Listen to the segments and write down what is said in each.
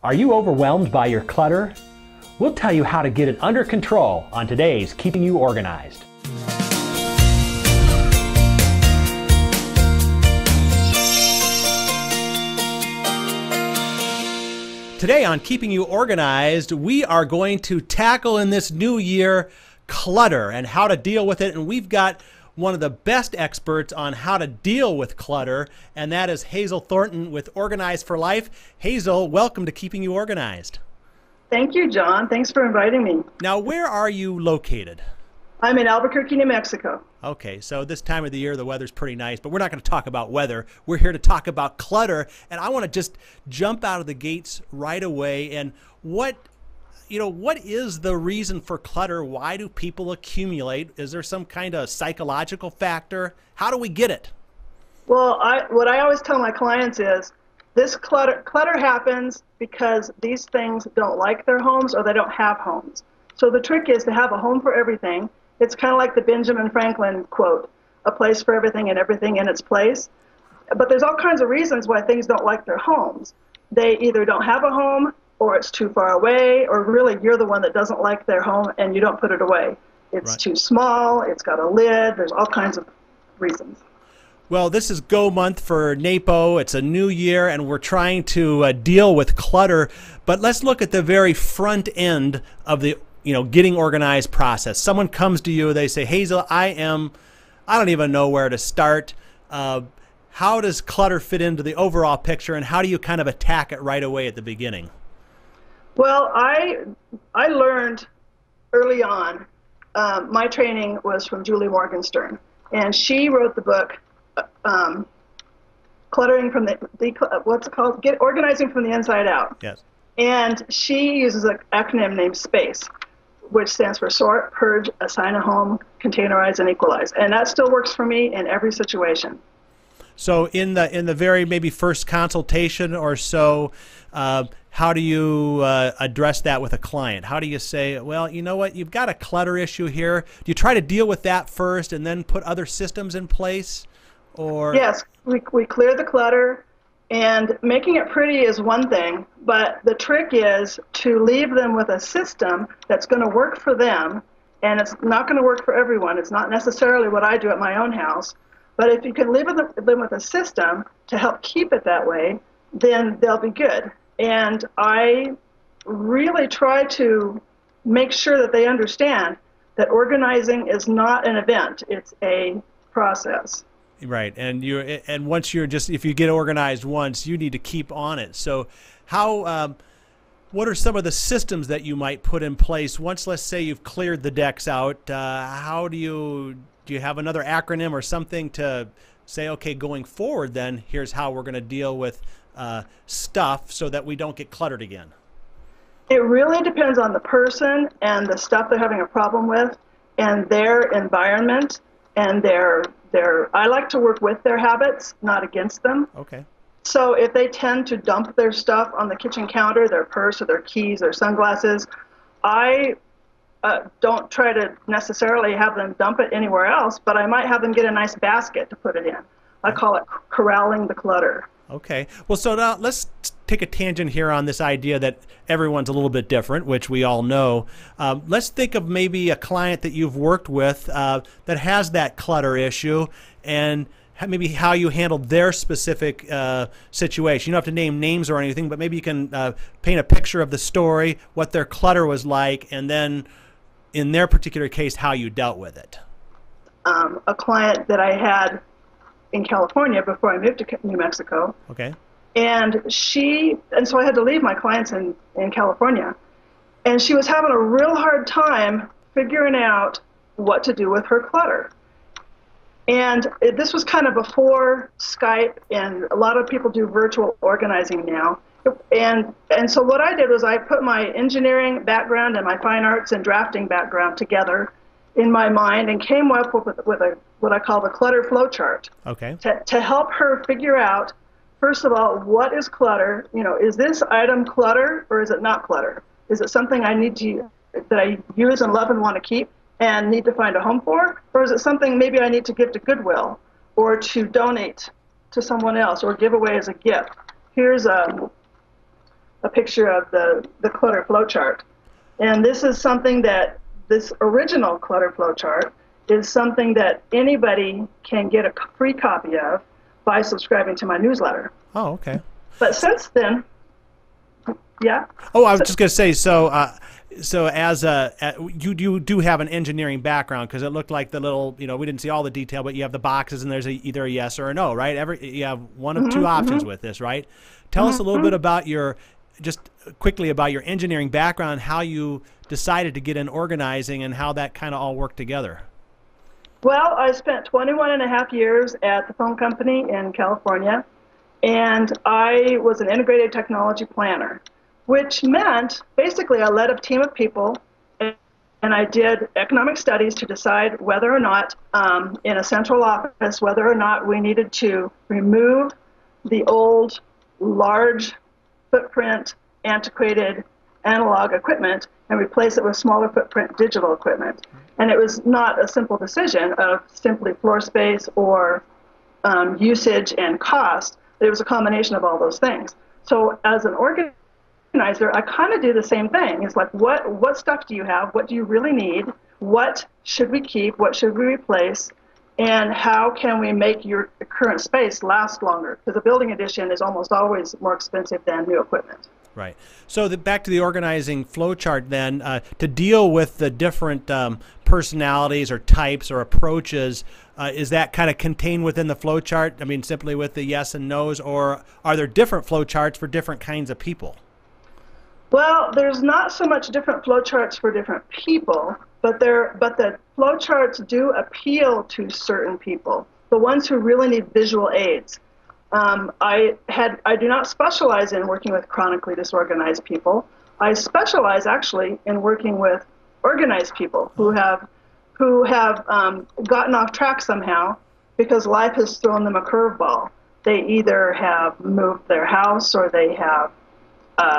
Are you overwhelmed by your clutter? We'll tell you how to get it under control on today's Keeping You Organized. Today on Keeping You Organized, we are going to tackle in this new year clutter and how to deal with it. And we've got one of the best experts on how to deal with clutter, and that is Hazel Thornton with Organized for Life. Hazel, welcome to Keeping You Organized. Thank you, John. Thanks for inviting me. Now, where are you located? I'm in Albuquerque, New Mexico. Okay, so this time of the year, the weather's pretty nice, but we're not going to talk about weather. We're here to talk about clutter, and I want to just jump out of the gates right away. And what is the reason for clutter? Why do people accumulate? Is there some kind of psychological factor? How do we get it? Well, what I always tell my clients is this clutter happens because these things don't like their homes or they don't have homes. So the trick is to have a home for everything. It's kind of like the Benjamin Franklin quote, a place for everything and everything in its place. But there's all kinds of reasons why things don't like their homes. They either don't have a home, or it's too far away, or really you're the one that doesn't like their home and you don't put it away. It's right. Too small, it's got a lid, there's all kinds of reasons. Well, this is Go Month for Napo. It's a new year and we're trying to deal with clutter, but let's look at the very front end of the getting organized process. Someone comes to you, they say, Hazel, I don't even know where to start. How does clutter fit into the overall picture, and how do you kind of attack it right away at the beginning? Well, I learned early on, my training was from Julie Morgenstern, and she wrote the book, Cluttering from Organizing from the Inside Out. Yes. And she uses an acronym named SPACE, which stands for Sort, Purge, Assign a Home, Containerize, and Equalize. And that still works for me in every situation. So in the very maybe first consultation or so, how do you address that with a client? How do you say, well, you know what, you've got a clutter issue here. Do you try to deal with that first and then put other systems in place? Or yes, we clear the clutter, and making it pretty is one thing, but the trick is to leave them with a system that's going to work for them, and it's not going to work for everyone. It's not necessarily what I do at my own house, but if you can live with them with a system to help keep it that way, then they'll be good. And I really try to make sure that they understand that organizing is not an event, it's a process. Right, and once if you get organized once, you need to keep on it. So what are some of the systems that you might put in place once, let's say, you've cleared the decks out? How do you have another acronym or something to say, okay, going forward then, here's how we're going to deal with stuff so that we don't get cluttered again? It really depends on the person and the stuff they're having a problem with and their environment and I like to work with their habits, not against them. Okay. So if they tend to dump their stuff on the kitchen counter, their purse or their keys or sunglasses, I don't try to necessarily have them dump it anywhere else, but I might have them get a nice basket to put it in. I call it corralling the clutter. Okay. Well, so now let's take a tangent here on this idea that everyone's a little bit different, which we all know. Let's think of maybe a client that you've worked with that has that clutter issue, and maybe how you handled their specific situation. You don't have to name names or anything, but maybe you can paint a picture of the story, what their clutter was like, and then in their particular case, how you dealt with it. A client that I had in California before I moved to New Mexico. Okay. And so I had to leave my clients in California. And she was having a real hard time figuring out what to do with her clutter. And this was kind of before Skype, and a lot of people do virtual organizing now. And so what I did was I put my engineering background and my fine arts and drafting background together in my mind and came up with what I call the clutter flow chart. Okay. To help her figure out, first of all, what is clutter? Is this item clutter or is it not clutter? Is it something that I use and love and want to keep and need to find a home for? Or is it something maybe I need to give to Goodwill or to donate to someone else or give away as a gift? Here's a picture of the clutter flowchart. And this is something that, this original clutter flowchart is something that anybody can get a free copy of by subscribing to my newsletter. Oh, okay. But since then, yeah? Oh, I was just going to say, so as you do have an engineering background, because it looked like the little, we didn't see all the detail, but you have the boxes and there's either a yes or a no, right? You have one of two options with this, right? Tell us a little bit about just quickly about your engineering background, how you decided to get in organizing and how that kind of all worked together. Well, I spent 21 and a half years at the phone company in California, and I was an integrated technology planner, which meant basically I led a team of people, and I did economic studies to decide whether or not, in a central office, whether or not we needed to remove the old, large footprint, antiquated analog equipment and replace it with smaller footprint digital equipment. And it was not a simple decision of simply floor space or usage and cost. It was a combination of all those things. So as an organizer, I kind of do the same thing. It's like, what stuff do you have? What do you really need? What should we keep? What should we replace? And how can we make your current space last longer? Because a building addition is almost always more expensive than new equipment. Right. So back to the organizing flowchart then, to deal with the different personalities or types or approaches, is that kind of contained within the flowchart? I mean, simply with the yes and no's, or are there different flowcharts for different kinds of people? Well, there's not so much different flowcharts for different people, but the flowcharts do appeal to certain people, the ones who really need visual aids. I do not specialize in working with chronically disorganized people. I specialize actually in working with organized people who have gotten off track somehow because life has thrown them a curveball. They either have moved their house, or they have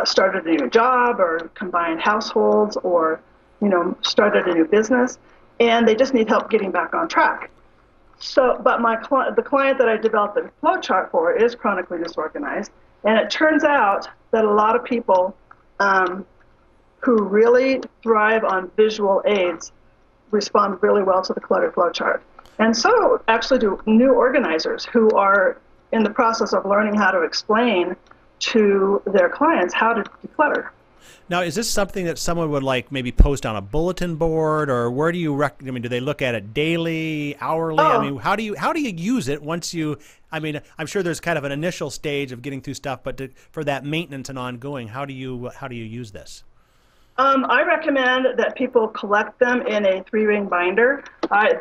started a new job, or combined households, or started a new business, and they just need help getting back on track. So, but the client that I developed the flowchart for is chronically disorganized, and it turns out that a lot of people who really thrive on visual aids respond really well to the clutter flowchart. And so actually do new organizers who are in the process of learning how to explain to their clients how to declutter. Now, is this something that someone would maybe post on a bulletin board, or where do you do they look at it daily, hourly? Oh. I mean, how do you use it once you? I mean, I'm sure there's kind of an initial stage of getting through stuff, but for that maintenance and ongoing, how do you use this? I recommend that people collect them in a 3-ring binder.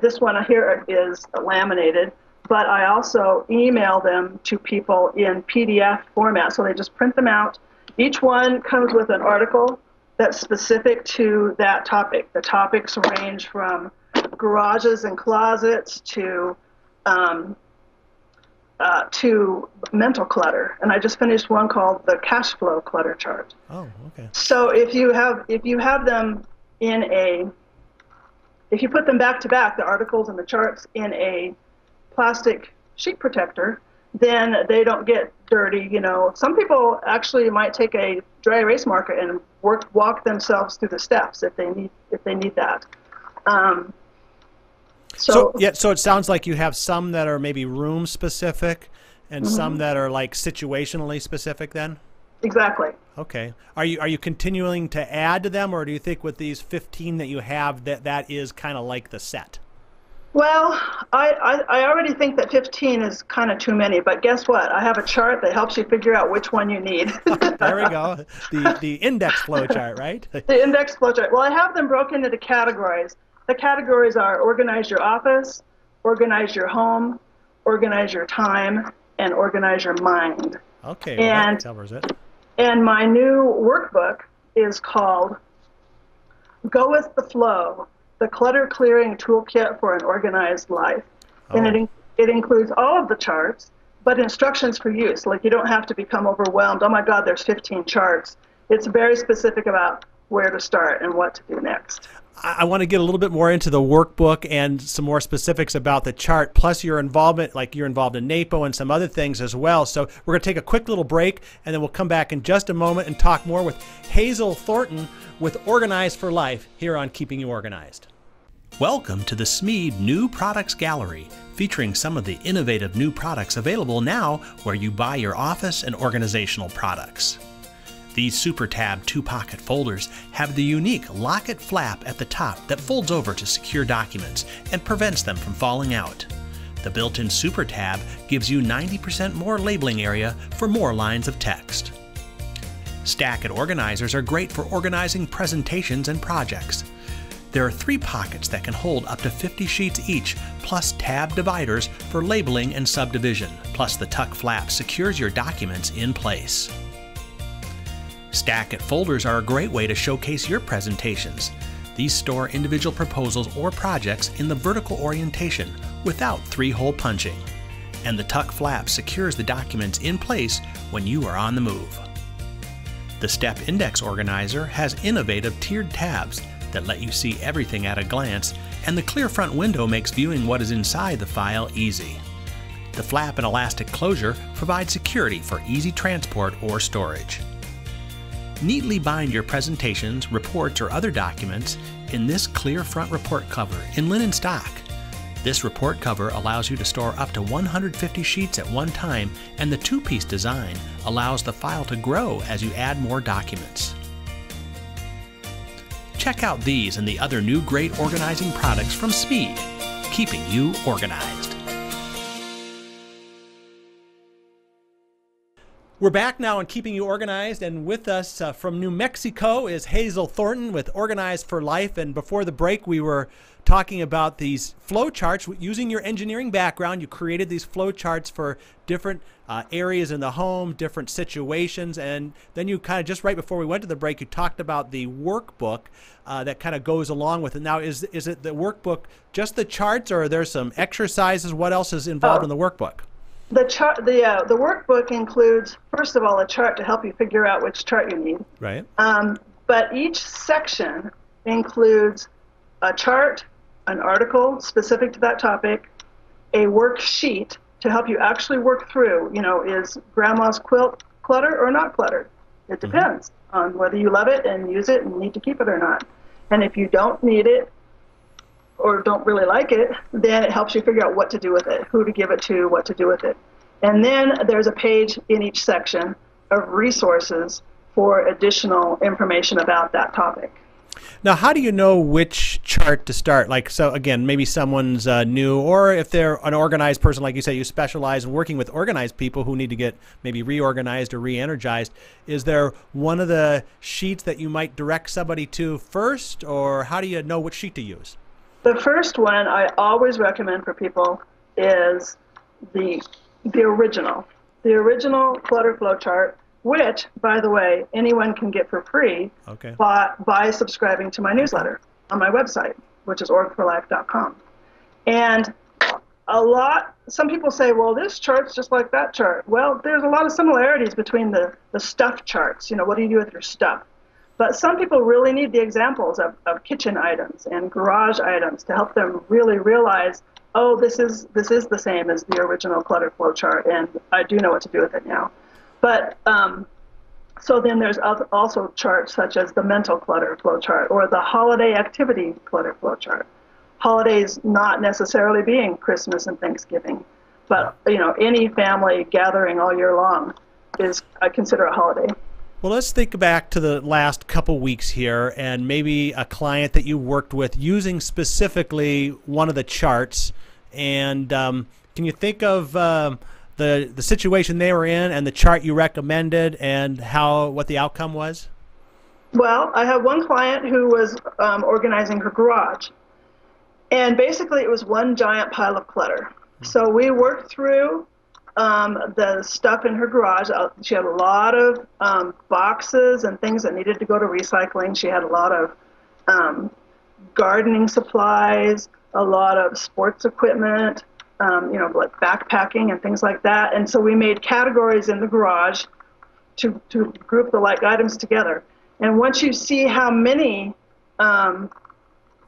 This one here is laminated, but I also email them to people in PDF format, so they just print them out. Each one comes with an article that's specific to that topic. The topics range from garages and closets to mental clutter. And I just finished one called the cash flow clutter chart. Oh, okay. So if you have them if you put them back to back, the articles and the charts in a plastic sheet protector, then they don't get dirty. Some people actually might take a dry erase marker and walk themselves through the steps if they need that. So it sounds like you have some that are maybe room specific, and some that are situationally specific. Then. Exactly. Okay. Are you continuing to add to them, or do you think with these 15 that you have that is kind of like the set? Well, I already think that 15 is kind of too many, but guess what? I have a chart that helps you figure out which one you need. There we go. The index flow chart, right? The index flow chart. Well, I have them broken into categories. The categories are organize your office, organize your home, organize your time, and organize your mind. Okay, well, that covers it. And my new workbook is called Go with the Flow, the Clutter Clearing Toolkit for an Organized Life. Oh. And it includes all of the charts, but instructions for use. You don't have to become overwhelmed. Oh my God, there's 15 charts. It's very specific about where to start and what to do next. I want to get a little bit more into the workbook and some more specifics about the chart, plus your involvement, like you're involved in Napo and some other things as well. So we're going to take a quick little break, and then we'll come back in just a moment and talk more with Hazel Thornton with Organize for Life here on Keeping You Organized. Welcome to the Smead New Products Gallery, featuring some of the innovative new products available now where you buy your office and organizational products. These Super Tab 2-pocket folders have the unique lock-it flap at the top that folds over to secure documents and prevents them from falling out. The built-in Super Tab gives you 90% more labeling area for more lines of text. Stack-it organizers are great for organizing presentations and projects. There are 3 pockets that can hold up to 50 sheets each, plus tab dividers for labeling and subdivision, plus the tuck flap secures your documents in place. Stack-it folders are a great way to showcase your presentations. These store individual proposals or projects in the vertical orientation without 3-hole punching. And the tuck flap secures the documents in place when you are on the move. The Step Index Organizer has innovative tiered tabs that let you see everything at a glance, and the clear front window makes viewing what is inside the file easy. The flap and elastic closure provide security for easy transport or storage. Neatly bind your presentations, reports, or other documents in this clear front report cover in linen stock. This report cover allows you to store up to 150 sheets at one time, and the 2-piece design allows the file to grow as you add more documents. Check out these and the other new great organizing products from Smead, keeping you organized. We're back now on Keeping You Organized, and with us from New Mexico is Hazel Thornton with Organize for Life. And before the break, we were talking about these flow charts. Using your engineering background, you created these flow charts for different areas in the home, different situations, and then you kind of, just right before we went to the break, you talked about the workbook that kind of goes along with it. Now, is it the workbook just the charts, or are there some exercises? What else is involved in the workbook? The workbook includes, first of all, a chart to help you figure out which chart you need. Right. But each section includes a chart, an article specific to that topic, a worksheet to help you actually work through, is grandma's quilt cluttered or not cluttered? It depends on whether you love it and use it and need to keep it or not. And if you don't need it, or don't really like it, then it helps you figure out what to do with it, who to give it to, what to do with it. And then there's a page in each section of resources for additional information about that topic. Now, how do you know which chart to start? Like, so again, maybe someone's new, or if they're an organized person, like you say, you specialize in working with organized people who need to get maybe reorganized or re-energized. Is there one of the sheets that you might direct somebody to first, or how do you know which sheet to use? The first one I always recommend for people is the original clutter flow chart, which, by the way, anyone can get for free by subscribing to my newsletter on my website, which is orgforlife.com. And some people say, well, this chart's just like that chart. Well, there's a lot of similarities between the stuff charts. What do you do with your stuff? But some people really need the examples of kitchen items and garage items to help them really realize, oh, this is the same as the original clutter flow chart, and I do know what to do with it now. But so then there's also charts such as the mental clutter flow chart or the holiday activity clutter flow chart. Holidays not necessarily being Christmas and Thanksgiving, but any family gathering all year long is I consider a holiday. Well, let's think back to the last couple weeks here, and maybe a client that you worked with using specifically one of the charts. And can you think of the situation they were in and the chart you recommended and what the outcome was? Well, I have one client who was organizing her garage, and basically it was one giant pile of clutter. So we worked through the stuff in her garage. She had a lot of boxes and things that needed to go to recycling. She had a lot of gardening supplies, a lot of sports equipment, like backpacking and things like that. And so we made categories in the garage to group the like items together. And once you see how many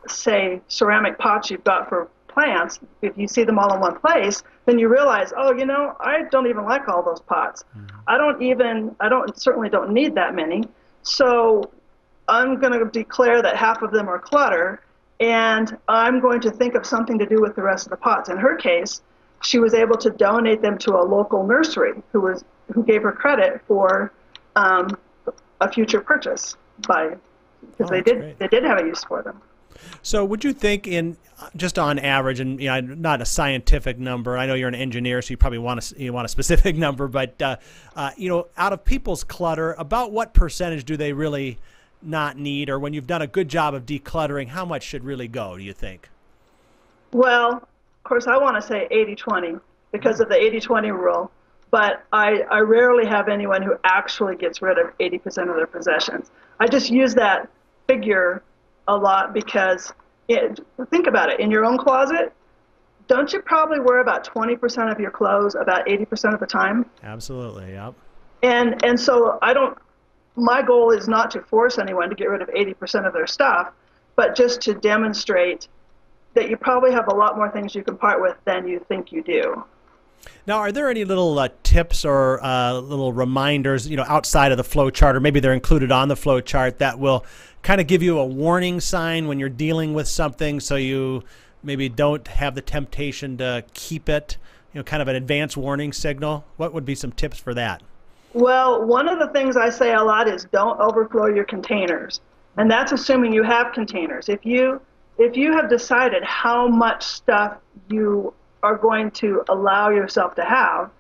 say, ceramic pots you've got for plants, if you see them all in one place, then you realize, oh, you know, I don't even like all those pots. I certainly don't need that many. So I'm going to declare that half of them are clutter, and I'm going to think of something to do with the rest of the pots. In her case, she was able to donate them to a local nursery who gave her credit for a future purchase because they did have a use for them. So would you think, in just on average, and you know, not a scientific number, I know you're an engineer, so you probably want a specific number, but you know, out of people's clutter, about what percentage do they really not need, or when you've done a good job of decluttering, how much should really go, do you think? Well, of course, I want to say 80-20 because of the 80-20 rule, but I rarely have anyone who actually gets rid of 80% of their possessions. I just use that figure a lot because think about it. In your own closet, don't you probably wear about 20% of your clothes about 80% of the time? Absolutely, yep. And so my goal is not to force anyone to get rid of 80% of their stuff, but just to demonstrate that you probably have a lot more things you can part with than you think you do. Now, are there any little tips or little reminders, you know, outside of the flow chart, or maybe they're included on the flow chart, that will kind of give you a warning sign when you're dealing with something, so you maybe don't have the temptation to keep it, you know, kind of an advance warning signal? What would be some tips for that? Well, one of the things I say a lot is don't overflow your containers, and that's assuming you have containers. If you have decided how much stuff you are going to allow yourself to have,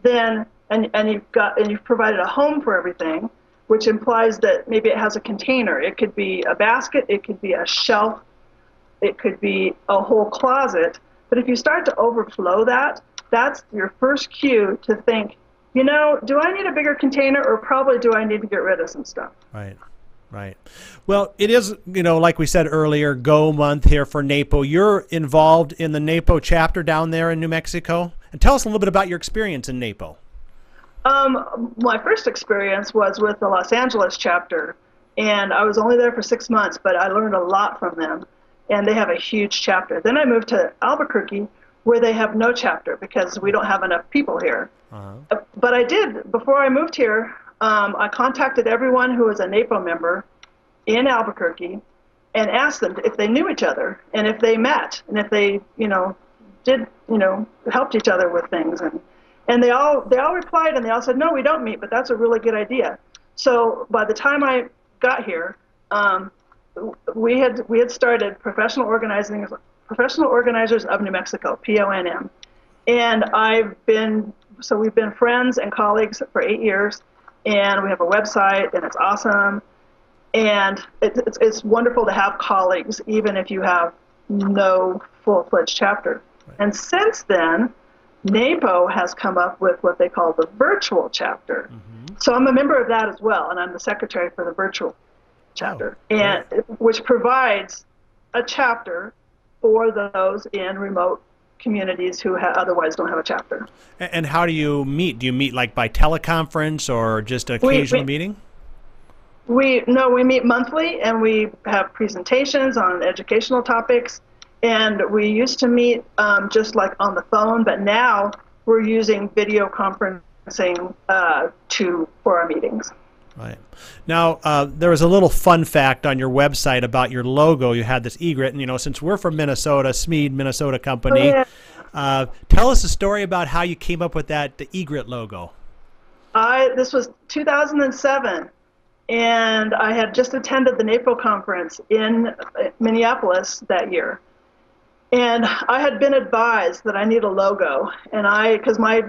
then and you've provided a home for everything, which implies that maybe it has a container. It could be a basket, it could be a shelf, it could be a whole closet. But if you start to overflow that, that's your first cue to think, you know, do I need a bigger container, or probably do I need to get rid of some stuff? Right. Right. Well, it is, you know, like we said earlier, Go Month here for Napo. You're involved in the Napo chapter down there in New Mexico. And tell us a little bit about your experience in Napo. My first experience was with the Los Angeles chapter, and I was only there for 6 months, but I learned a lot from them, and they have a huge chapter. Then I moved to Albuquerque, where they have no chapter because we don't have enough people here. But I did, before I moved here, I contacted everyone who was a Napo member in Albuquerque and asked them if they knew each other and if they met and if they, you know, helped each other with things. And they all replied, and they all said, no, we don't meet, but that's a really good idea. So by the time I got here, we had started Professional Organizers of New Mexico, PONM. And we've been friends and colleagues for 8 years. And we have a website, and it's awesome. And it's wonderful to have colleagues, even if you have no full-fledged chapter. Right. And since then, NAPO has come up with what they call the virtual chapter. So I'm a member of that as well, and I'm the secretary for the virtual chapter, which provides a chapter for those in remote communities who otherwise don't have a chapter. And how do you meet? Do you meet like by teleconference or just an occasional meeting? We meet monthly, and we have presentations on educational topics. And we used to meet just like on the phone, but now we're using video conferencing for our meetings. Right. Now, there was a little fun fact on your website about your logo. You had this egret, and, you know, since we're from Minnesota, Smead, Minnesota company, tell us a story about how you came up with the egret logo. This was 2007, and I had just attended the NAPO conference in Minneapolis that year. And I had been advised that I need a logo, and because my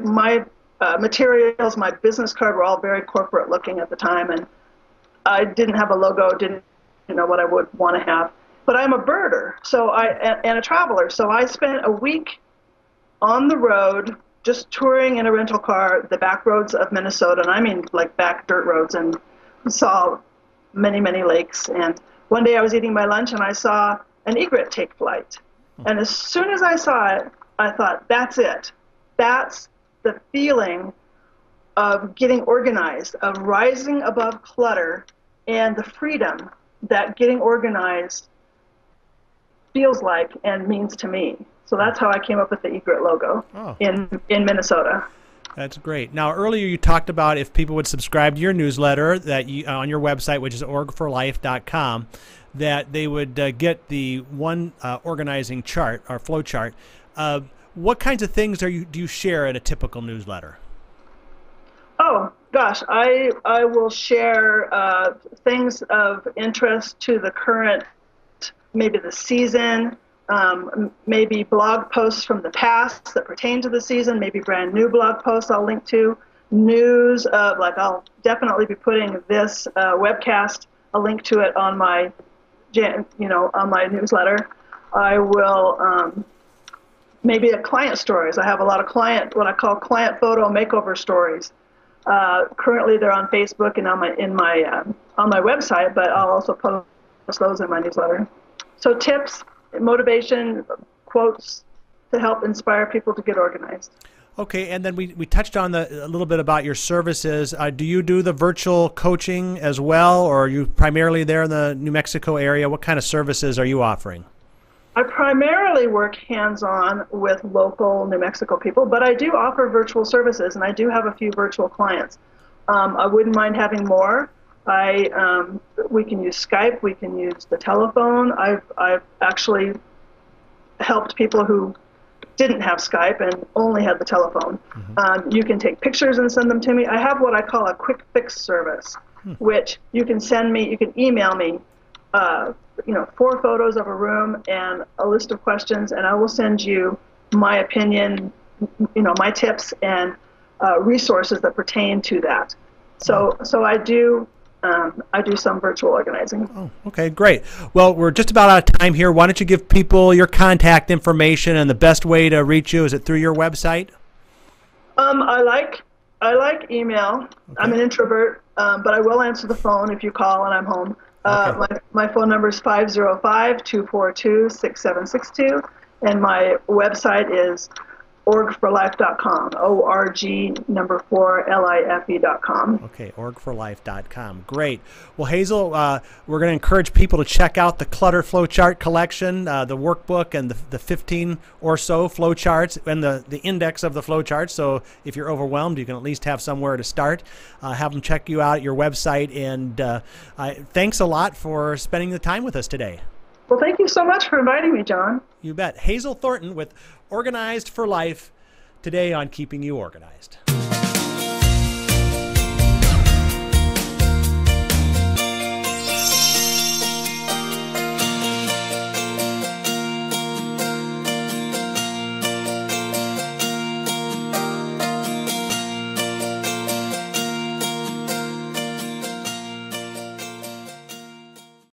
materials, my business card were all very corporate looking at the time, and I didn't have a logo, didn't know what I would want to have. But I'm a birder, and a traveler, so I spent a week on the road just touring in a rental car the back roads of Minnesota, and I mean like back dirt roads, and saw many, many lakes. And one day I was eating my lunch, and I saw an egret take flight. And as soon as I saw it, I thought, that's it. That's the feeling of getting organized, of rising above clutter, and the freedom that getting organized feels like and means to me. So that's how I came up with the Egret logo in Minnesota. That's great. Now, earlier you talked about if people would subscribe to your newsletter that you, on your website, which is orgforlife.com, that they would get the one organizing chart or flow chart. What kinds of things do you share in a typical newsletter? Oh, gosh, I will share things of interest to the current, maybe the season, maybe blog posts from the past that pertain to the season, maybe brand new blog posts I'll link to, news of, like, I'll definitely be putting this webcast, a link to it on my, on my newsletter. I will, maybe a client stories. I have a lot of what I call client photo makeover stories. Currently, they're on Facebook and on my website, but I'll also post those in my newsletter. So tips, motivation, quotes to help inspire people to get organized. Okay, and then we touched on a little bit about your services. Do you do the virtual coaching as well, or are you primarily there in the New Mexico area? What kind of services are you offering? I primarily work hands-on with local New Mexico people, but I do offer virtual services, and I do have a few virtual clients. I wouldn't mind having more. We can use Skype. We can use the telephone. I've actually helped people who didn't have Skype and only had the telephone. Mm-hmm. You can take pictures and send them to me. I have what I call a quick fix service, which you can send me. You can email me. 4 photos of a room and a list of questions, and I will send you my opinion, my tips and resources that pertain to that. So I do some virtual organizing. Oh, okay, great. Well, we're just about out of time here. Why don't you give people your contact information and the best way to reach you? Is it through your website? I like email. Okay. I'm an introvert, but I will answer the phone if you call and I'm home. Okay. My phone number is 505-242-6762, and my website is orgforlife.com, org4life.com. Okay, orgforlife.com. Great. Well, Hazel, we're going to encourage people to check out the Clutter Flowchart collection, the workbook, and the 15 or so flowcharts, and the index of the flowcharts. So if you're overwhelmed, you can at least have somewhere to start. Have them check you out at your website. And thanks a lot for spending the time with us today. Well, thank you so much for inviting me, John. You bet. Hazel Thornton with Organized for Life today on Keeping You Organized.